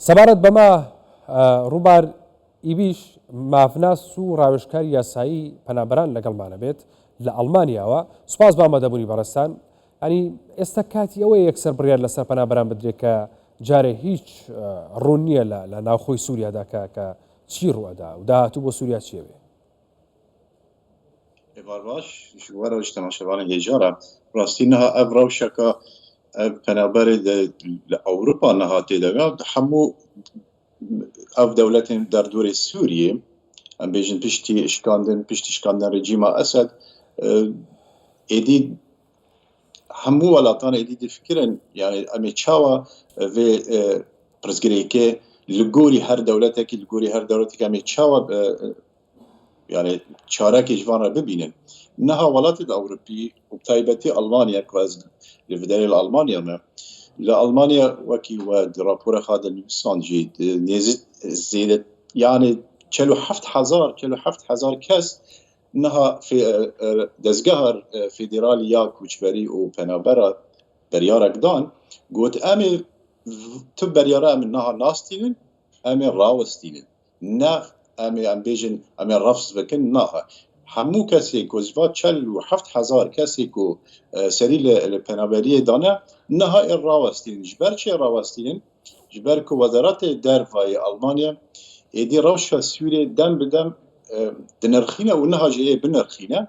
سەبارەت بەمە ڕووبار ئیبیش مافناس و ڕاوێژکاری یاسایی پەنابەران لەگەڵمانە بێت لە ئەڵمانیاوە. سوپاس بە ئامادەبوونی بەڕێستان. ئەنی ئێستا کاتی ئەوەیە یەکسەر بڕیار لەسەر پەنابەران بدرێت کە جارێ هیچ ڕوون نییە لە ناوخۆی سووریادا کە چی ڕوەدا و داهاتوو بۆ سووریا چیەوێ؟ باش وەرەوەش تەماشەوانە هێژارە ڕاستی نەها ئەڤ ڕەوشەکە پەنابەرێ لە ئەوروپا نەهاتێ دەگات هەموو ئەو دەولەتێن دەردوورێ سووریێ ئەم بێژن پشتی شکاندن ڕژیما ئەسەد ئێدی هەموو وڵاتان ئێدی دفکرن یعنی ئەمێ چاوە vê pirsgirêkê li gorî her dewletekî li gorî her dewletekî em ê çawa yani çarekê ji van re bibînin. Niha welatê di Ewropî û taybetî Almanya ku ez li vîderê li Almanya me li Almanya wekî we di rapora xwe de nivîsan jî nêzî zêde yani 47,000 kes niha dezgeha federalî ya koçberî û penabera beryarek dan got em ê tu beryara em niha nastînin em ê rawestînin ne em ê em bêjin em ê refs bikin naha hemû kesê ku ji va 47,000 kesê ku serî li penaberiyê dane niha ê rawestînin ji ber çê rawestînin ji ber ku Wezaretê Dervayê Almanya êdî rewşa Sûriyê dem bi dem dinirxîne û niha jî ê binirxîne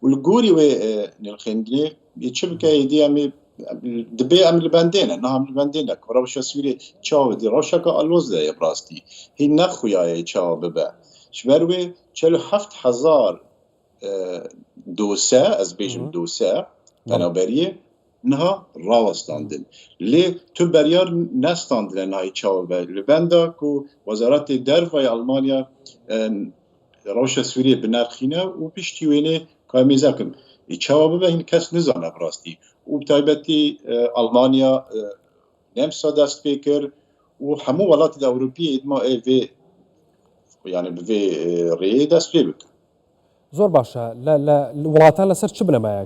û li gorî wê nirxîndinê çi bike êdî em ê dibe em li bendê ne niha em li bendê ne ku rewşa Sûriyê çawa bidî rewşeka alôz de ye rastî hî nexuyaye çawa bibe ji ber wê 47,000 dose ez bêjim dose penaberiyê niha rawestandin lê tu beryar nestandine nahî çawa be li benda ku Wezaretê Dervayê Almanya rewşa Sûriyê binirxîne û piştî wênê kamêzekin çawa bibe hîn kes nizane rastî û taybetî Almanya nemsa dest pê kir û hemû welatê di Ewropî êdma vê yani bi vê rêyê dest pê bikin. زۆر باشە لە وڵاتان لەسەر چ بنەمایە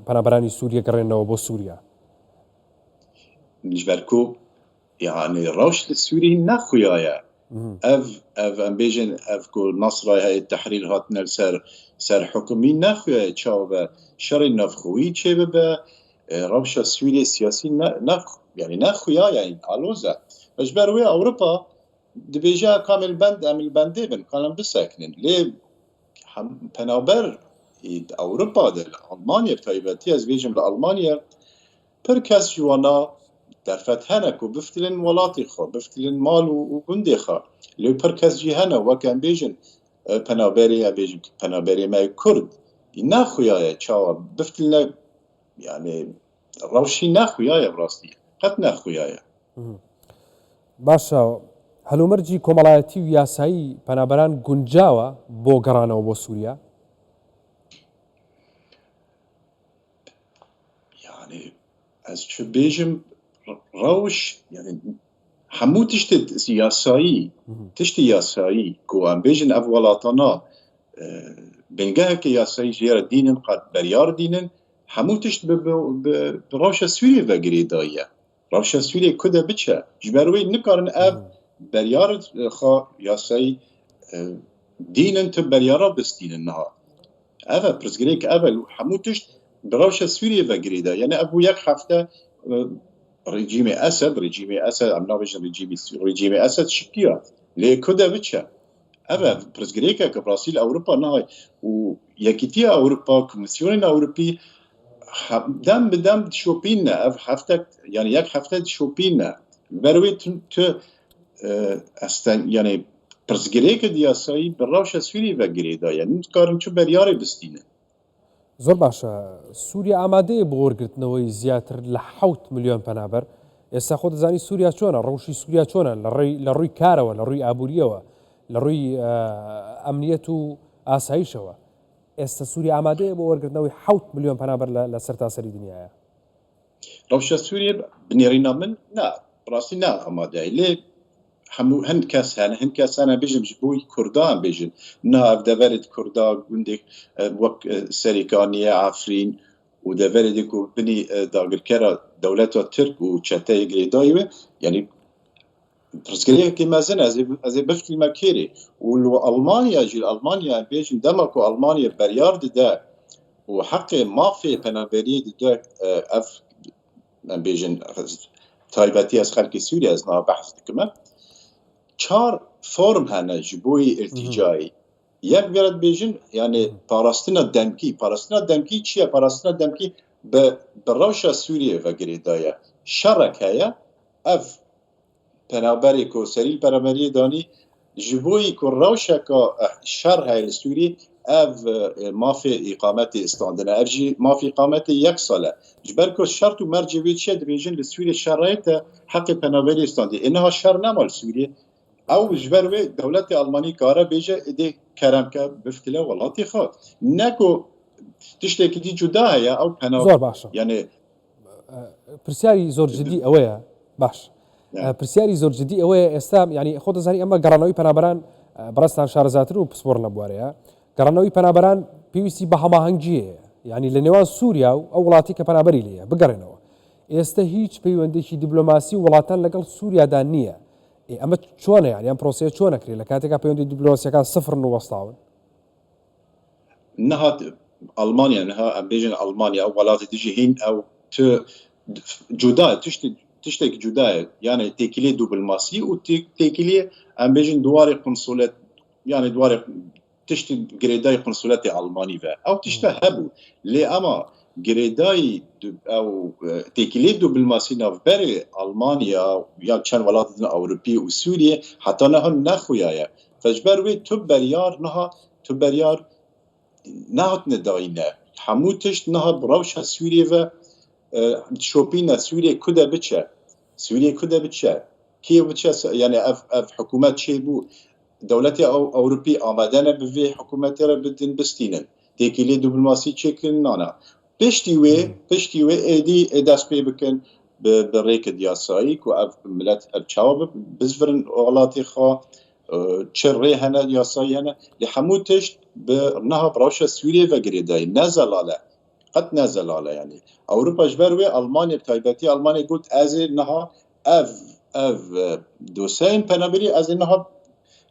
پەنابەرانی سووریا گەڕێنەوە بۆ سووریا؟ ji ber ku yani rewş li Sûriyê nexuyaye ev em bêjin ev ku Nasraya Heyet Tehrîr hatine ser hikûmî nexuyaye çawa be şerê navxwî çê bibe rewşa Sûriyê siyasî yani nexuyaye alôz e ji ber wê Ewropa dibêje kamil bend em li bendê bin kalan bisekinin lê penaber Ewropa de Almanya taybetî ez bêjim li Almanya pir kes ji wana derfet hene ku biftilin welatê xwe biftilin mal û gundê xwe lê pir kes jî hene wek em bêjin penaberê em bêjin penaberê me Kurd nexuyaye çawa biftiline yani rewşî nexuyaye rastî qet nexuyaye. باشە هەلومەرجی کۆمەڵایەتی و یاسایی پەنابەران گونجاوە بۆ گەڕانەوە بۆ سووریا؟ yani ez çi bêjim rewş yani hemû tiştê yasayî tiştî yasayî ku em bêjin ev welatana bingehekê yasayî ji yere dînin qet beryar dînin hemû tişt bi rewşa Sûriyê vegirê daye rewşa Sûriyê ku de biçe ji ber wê nikarin ev beryar xwe yasayî dînin tu beryara bistînin niha ev pirsgirêk ev hemû tişt bi rewşa Sûriyê vegirê de yani ev bû yek hefte rejîmê Esed em nabêjin rejîmê Esed şikiya lê ku de biçe ev pirsgirêkeke rastî li Ewropa niha û Yekîtiya Ewropa Komîsyonên Ewropî dem bi dem dişopîne ev hefte yani yek hefte dişopîne ber wê tu yani pirsgirêke yasayî bi rewşa Sûriyê vegirê de yani dikarin çi beryarê bistînin. زۆر باشە سووریا ئامادەیە بۆ وەرگرتنەوەی زیاتر لە 7 ملیۆن پەنابەر ئێستا خۆ دەزانی سووریا چۆنە ڕەوشی سووریا چۆنە لە ڕووی کارەوە لە ڕووی ئابوووریەوە لە ڕووی ئەمنیەت و ئاسایشەوە ئێستا سووریا ئامادەیە بۆ وەرگرتنەوەی 7 ملیۆن پەنابەر لە سەرتاسەری دنیاە ڕەوشە سووریا بنێرینە من نا ڕاستی نا ئامادەیە لێ hemû hin kes hene hin kes hene bêjim ji bo Kurdan bêjin na ev deverê Kurda gundek wek Serêkaniyê Efrîn û deverê de ku binî dagirkera dewleta Tirk û çeteyê girêdayî we yani پرسکریەکی مەزن ئەزێ بفتیمە کێری و ئەڵمانیا ژیل ئەڵمانیا بێژن دەمەک و ئەڵمانیا بەریار دەدا و حەقێ مافێ پەنابەری دەدا ئەف بێژن تایبەتی ئەز خەلکی سووریا ئەز ناوە بەحث دکمە چار فۆرم هەنە ji بۆی ئیرتیجایی یەک بێرەت بێژن یعنی پاراستنە دەمکی چییە پاراستنە دەمکی بە ڕەوشە سووریە ڤەگرێدایە شەڕێک هەیە ئەف پەنابەری کۆسەری پەرەمەریە دانی ji بۆی ku rewşeka şer heye li Sûrî ev mafê îqametê îstandine ev jî mafê îqametê yek sal e ji ber ku şert û mercê wê çi ye dibêjin li Sûrî şerayê te heqê penaberî îstandî niha şer nema li Sûrî ew ji ber wê dewletê Almanî kare bêje êdê keremke biftile welatê xwe ne ku tiştekî dî cuda heye ew زۆر باشە yani پرسیاری زۆر جدی ئەوەیە باش پرسیاری زۆر جدی ئەوەیە ئێستا ینی خۆ دەزانی ئەمە گەڕانەوەی پەنابەران بەڕستان شارەزاتر و پسپۆر نەبوارەیە گەڕانەوەی پەنابەران پێویستی بە هەماهەنگیەیە ینی لە نێوان سووریا و ئەو وڵاتی کە پەنابەری لێیە بگەڕێنەوە ئێستا هیچ پەیوەندێکی دیبلۆماسی وڵاتان لەگەڵ سووریادا نییە ئەمە چۆنە یان پرۆسەیە چۆنەکرێت لە کاتێکا پەیوەندی دیبلۆماسیەکان سفر و وەستاون نهات Almanya niha em bêjin Almanya ew welatê dijî hîn ew tu cuda tiştekî cuda ye yani têkilê dûbilmasî û têkilê em bêjin duwarê konsolet yani duwarê tiştî girêdayê konsoletê Almanî ve ew tişte hebû lê ema girêdayî ew têkilê dûbilmasî navberê Almanya ya çend welatê din Ewropî û Sûriye heta niha nexuya ye ji ber wê tu beryar nehatine dayîne hemû tişt niha bi rewşa Sûriyê ve şopîna Sûriyê ku de biçe Sûriyê ku de biçe kê biçe yani ev hikûmet çêbû dewletê Ewropî amade ne bi vê hikûmetê re bidin bistînin têkilê dûbilmasî çêkirin nana piştî wê êdî dest pê bikin bi rêkid yasayî ku ev millet ev çawa bizvirin welatê xwe çi rê hene yasayî hene lê hemû tişt bi niha rewşa Sûriyê vegirêdayî ne zelale qet ne zelale yani Ewropa ji ber wê Almanya taybetî Almanya got ez ê niha ev dosyayên penaberî ez ê niha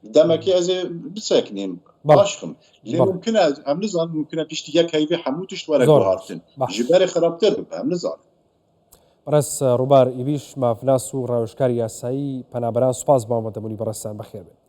demekî ez ê bisekînim başkim lê mumkin e em nizanin mumkin e piştî yek heyvê hemû tişt were guhartin ji berê xirabtir bibe em nizanin بەڕێز ڕووبار ئیویش مافناس و ڕاوێژکاری یاسایی پەنابەران سوپاس بامەدەبوونی بەڕێستان بەخێر بێت